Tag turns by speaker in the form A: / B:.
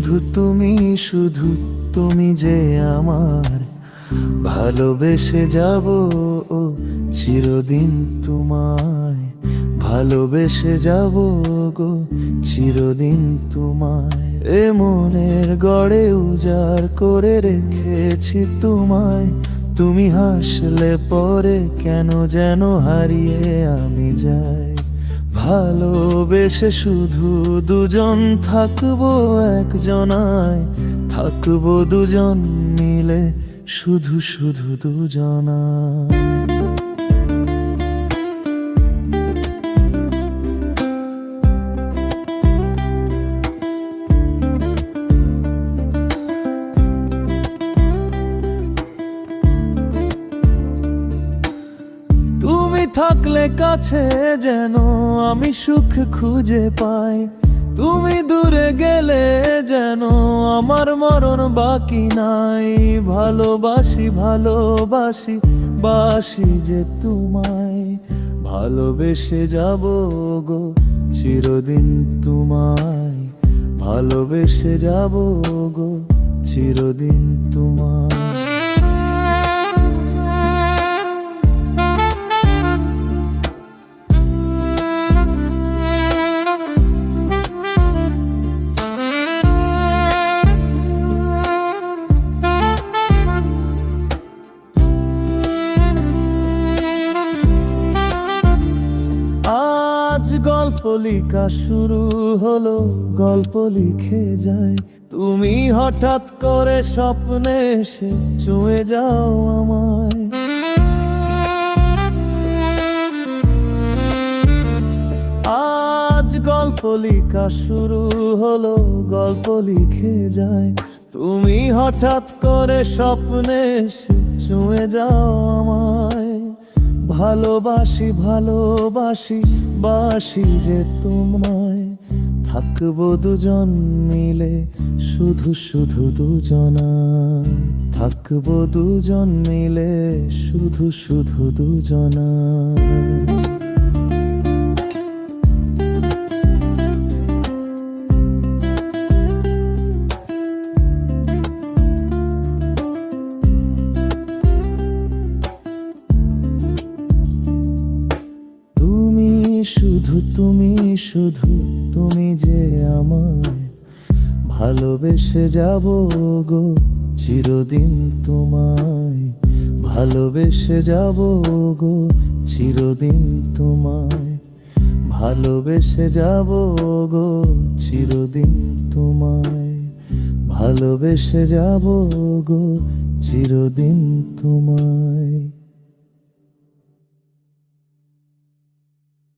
A: শুধু তুমি যে আমার, ভালোবেসে যাব ও চিরদিন তোমায়, ভালোবেসে যাব গো চিরদিন তোমায়। এ মনের গড়ে উজাড় করে রেখেছি তোমায়, তুমি হাসলে পরে কেন যেন হারিয়ে আমি যাই। ভালোবেসে শুধু দুজন থাকবো একজনায়, থাকবো দুজন মিলে শুধু শুধু দুজনায়। তুমি থাকলে কাছে যেন আমি সুখ খুঁজে পাই, তুমি দূরে গেলে যেন আমার মরণ বাকি নাই। ভালোবাসি ভালোবাসি বাসি যে তোমায়, ভালোবেসে যাব গো চিরদিন তোমায়, ভালোবেসে যাব গো চিরদিন তোমায়। আজ গল্প লেখা শুরু হলো, গল্প লিখে যায়। তুমি হঠাৎ করে স্বপ্নে এসে ছুঁয়ে যাও আমায়। আজ গল্প লেখা শুরু হলো, গল্প লিখে যায়। তুমি হঠাৎ করে স্বপ্নে এসে ছুঁয়ে যাও আমায়। ভালোবাসি ভালোবাসি বাসি যে তোমায়, থাকবো দুজন মিলে শুধু শুধু দুজনায়, থাকবো দুজন মিলে শুধু শুধু দুজনায়। শুধু তুমি যে আমায়, ভালোবেসে যাব গো চিরদিন তোমায়, ভালোবেসে যাব গো চিরদিন তোমায়, ভালোবেসে যাব গো চিরদিন তোমায়, ভালোবেসে যাব গো চিরদিন তোমায়।